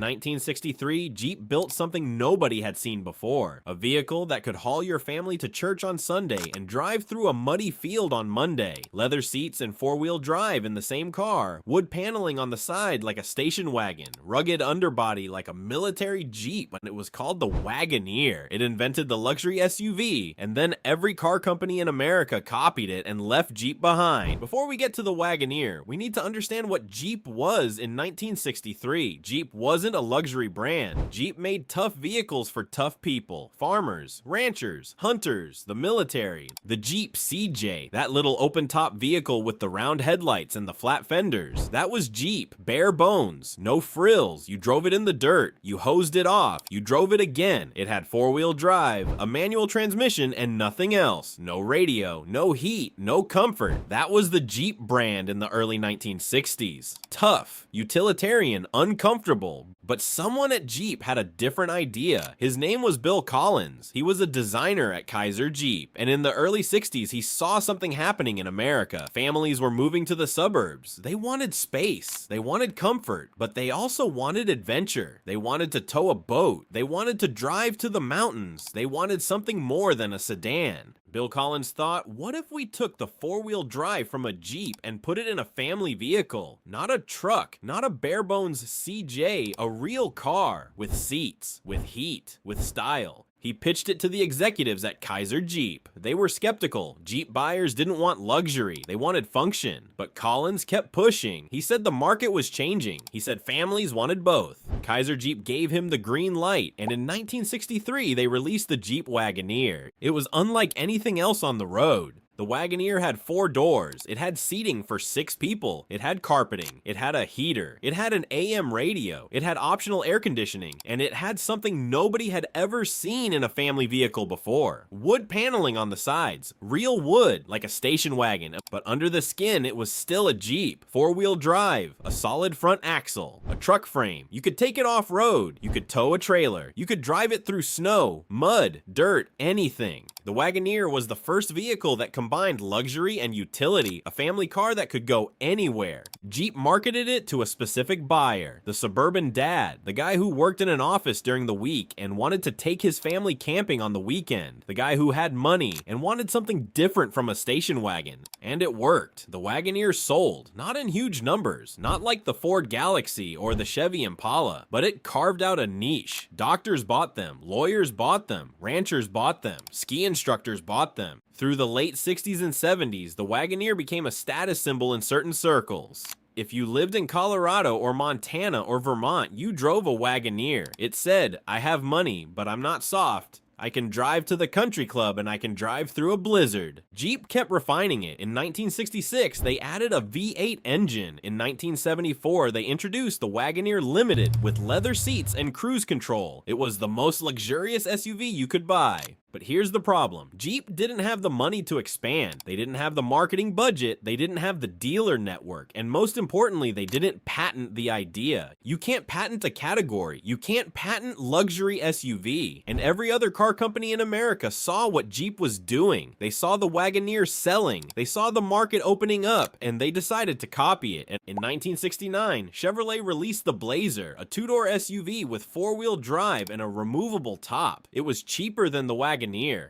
1963, Jeep built something nobody had seen before, a vehicle that could haul your family to church on Sunday and drive through a muddy field on Monday. Leather seats and four-wheel drive in the same car, wood paneling on the side like a station wagon, rugged underbody like a military Jeep, and it was called the Wagoneer. It invented the luxury SUV, and then every car company in America copied it and left Jeep behind. Before we get to the Wagoneer, we need to understand what Jeep was in 1963. Jeep wasn't a luxury brand. Jeep made tough vehicles for tough people, farmers, ranchers, hunters, the military. The Jeep CJ, that little open-top vehicle with the round headlights and the flat fenders, that was Jeep. Bare bones, no frills. You drove it in the dirt, you hosed it off, you drove it again. It had four-wheel drive, a manual transmission, and nothing else. No radio, no heat, no comfort. That was the Jeep brand in the early 1960s. Tough, utilitarian, uncomfortable. But someone at Jeep had a different idea. His name was Bill Collins. He was a designer at Kaiser Jeep, and in the early 60s, he saw something happening in America. Families were moving to the suburbs. They wanted space. They wanted comfort, but they also wanted adventure. They wanted to tow a boat. They wanted to drive to the mountains. They wanted something more than a sedan. Bill Collins thought, what if we took the four-wheel drive from a Jeep and put it in a family vehicle? Not a truck, not a bare-bones CJ, a real car with seats, with heat, with style. He pitched it to the executives at Kaiser Jeep. They were skeptical. Jeep buyers didn't want luxury. They wanted function. But Collins kept pushing. He said the market was changing. He said families wanted both. Kaiser Jeep gave him the green light, and in 1963, they released the Jeep Wagoneer. It was unlike anything else on the road. The Wagoneer had 4 doors, it had seating for 6 people, it had carpeting, it had a heater, it had an AM radio, it had optional air conditioning, and it had something nobody had ever seen in a family vehicle before. Wood paneling on the sides, real wood, like a station wagon, but under the skin it was still a Jeep. 4-wheel drive, a solid front axle, a truck frame, you could take it off-road, you could tow a trailer, you could drive it through snow, mud, dirt, anything. The Wagoneer was the first vehicle that combined luxury and utility, a family car that could go anywhere. Jeep marketed it to a specific buyer, the suburban dad, the guy who worked in an office during the week and wanted to take his family camping on the weekend, the guy who had money and wanted something different from a station wagon. And it worked. The Wagoneer sold, not in huge numbers, not like the Ford Galaxy or the Chevy Impala, but it carved out a niche. Doctors bought them, lawyers bought them, ranchers bought them, ski instructors bought them. Through the late 60s and 70s, the Wagoneer became a status symbol in certain circles. If you lived in Colorado or Montana or Vermont, you drove a Wagoneer. It said, I have money, but I'm not soft. I can drive to the country club and I can drive through a blizzard. Jeep kept refining it. In 1966, they added a V8 engine. In 1974, they introduced the Wagoneer Limited with leather seats and cruise control. It was the most luxurious SUV you could buy. But here's the problem. Jeep didn't have the money to expand. They didn't have the marketing budget. They didn't have the dealer network. And most importantly, they didn't patent the idea. You can't patent a category. You can't patent luxury SUV. And every other car company in America saw what Jeep was doing. They saw the Wagoneer selling. They saw the market opening up, and they decided to copy it. And in 1969, Chevrolet released the Blazer, a 2-door SUV with 4-wheel drive and a removable top. It was cheaper than the Wagoneer.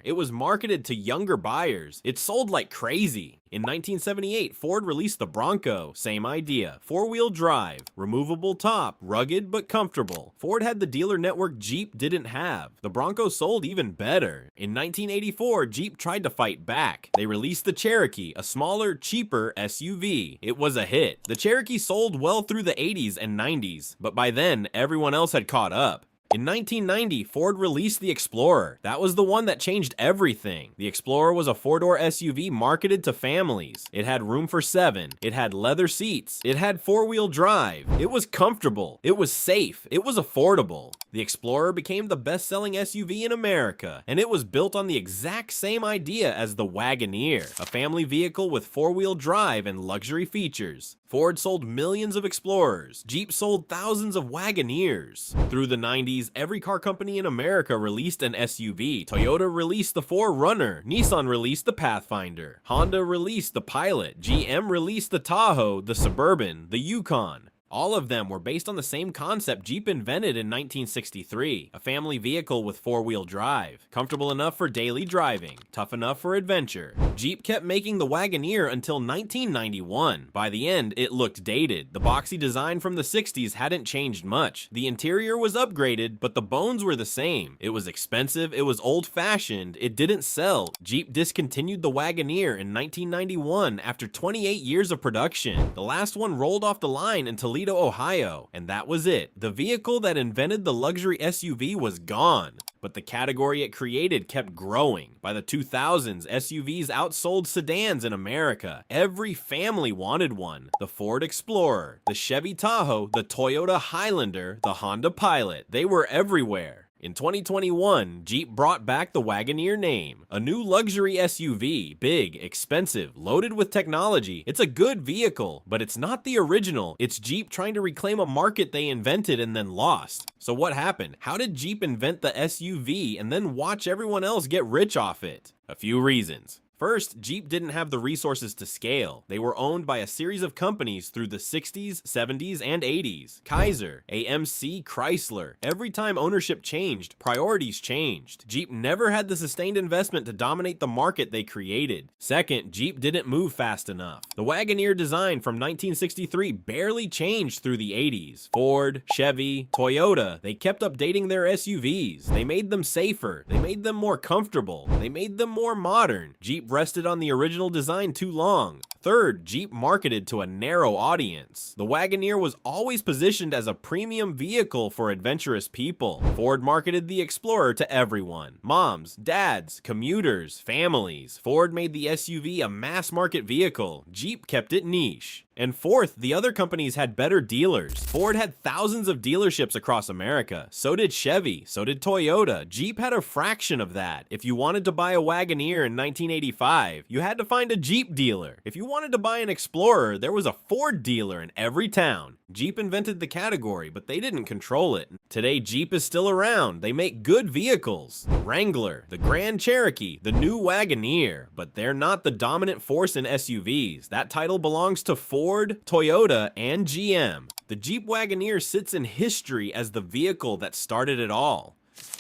It was marketed to younger buyers. It sold like crazy. In 1978, Ford released the Bronco, same idea. 4-wheel drive, removable top, rugged but comfortable. Ford had the dealer network Jeep didn't have. The Bronco sold even better. In 1984, Jeep tried to fight back. They released the Cherokee, a smaller, cheaper SUV. It was a hit. The Cherokee sold well through the 80s and 90s, but by then, everyone else had caught up. In 1990, Ford released the Explorer. That was the one that changed everything. The Explorer was a 4-door SUV marketed to families. It had room for 7. It had leather seats. It had 4-wheel drive. It was comfortable. It was safe. It was affordable. The Explorer became the best-selling SUV in America, and it was built on the exact same idea as the Wagoneer, a family vehicle with 4-wheel drive and luxury features. Ford sold millions of Explorers. Jeep sold thousands of Wagoneers. Through the 90s, every car company in America released an SUV. Toyota released the 4Runner. Nissan released the Pathfinder. Honda released the Pilot. GM released the Tahoe, the Suburban, the Yukon. All of them were based on the same concept Jeep invented in 1963, a family vehicle with four-wheel drive, comfortable enough for daily driving, tough enough for adventure. Jeep kept making the Wagoneer until 1991. By the end, it looked dated. The boxy design from the 60s hadn't changed much. The interior was upgraded, but the bones were the same. It was expensive, it was old-fashioned, it didn't sell. Jeep discontinued the Wagoneer in 1991 after 28 years of production. The last one rolled off the line in Toledo, Ohio, and that was it. The vehicle that invented the luxury SUV was gone, but the category it created kept growing. By the 2000s, SUVs outsold sedans in America. Every family wanted one. The Ford Explorer, the Chevy Tahoe, the Toyota Highlander, the Honda Pilot. They were everywhere. In 2021, Jeep brought back the Wagoneer name, a new luxury SUV, big, expensive, loaded with technology. It's a good vehicle, but it's not the original. It's Jeep trying to reclaim a market they invented and then lost. So what happened? How did Jeep invent the SUV and then watch everyone else get rich off it? A few reasons. First, Jeep didn't have the resources to scale. They were owned by a series of companies through the 60s, 70s, and 80s. Kaiser, AMC, Chrysler. Every time ownership changed, priorities changed. Jeep never had the sustained investment to dominate the market they created. Second, Jeep didn't move fast enough. The Wagoneer design from 1963 barely changed through the 80s. Ford, Chevy, Toyota, they kept updating their SUVs. They made them safer. They made them more comfortable. They made them more modern. Jeep rested on the original design too long. Third, Jeep marketed to a narrow audience. The Wagoneer was always positioned as a premium vehicle for adventurous people. Ford marketed the Explorer to everyone. Moms, dads, commuters, families. Ford made the SUV a mass market vehicle. Jeep kept it niche. And fourth, the other companies had better dealers. Ford had thousands of dealerships across America. So did Chevy. So did Toyota. Jeep had a fraction of that. If you wanted to buy a Wagoneer in 1985, you had to find a Jeep dealer. If you wanted to buy an Explorer, there was a Ford dealer in every town. Jeep invented the category, but they didn't control it. Today, Jeep is still around. They make good vehicles. The Wrangler, the Grand Cherokee, the new Wagoneer, but they're not the dominant force in SUVs. That title belongs to Ford, Toyota, and GM. The Jeep Wagoneer sits in history as the vehicle that started it all.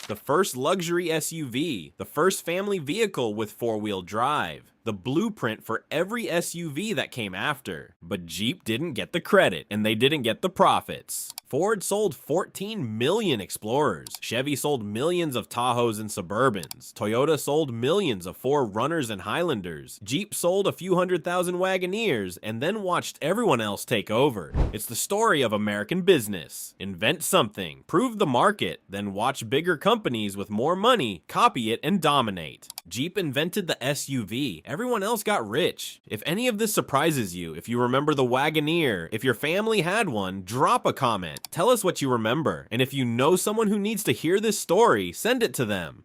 The first luxury SUV, the first family vehicle with four-wheel drive, the blueprint for every SUV that came after. But Jeep didn't get the credit, and they didn't get the profits. Ford sold 14 million Explorers. Chevy sold millions of Tahoes and Suburbans. Toyota sold millions of 4Runners and Highlanders. Jeep sold a few 100,000 Wagoneers and then watched everyone else take over. It's the story of American business. Invent something, prove the market, then watch bigger companies with more money copy it and dominate. Jeep invented the SUV. Everyone else got rich. If any of this surprises you, if you remember the Wagoneer, if your family had one, drop a comment. Tell us what you remember. And if you know someone who needs to hear this story, send it to them.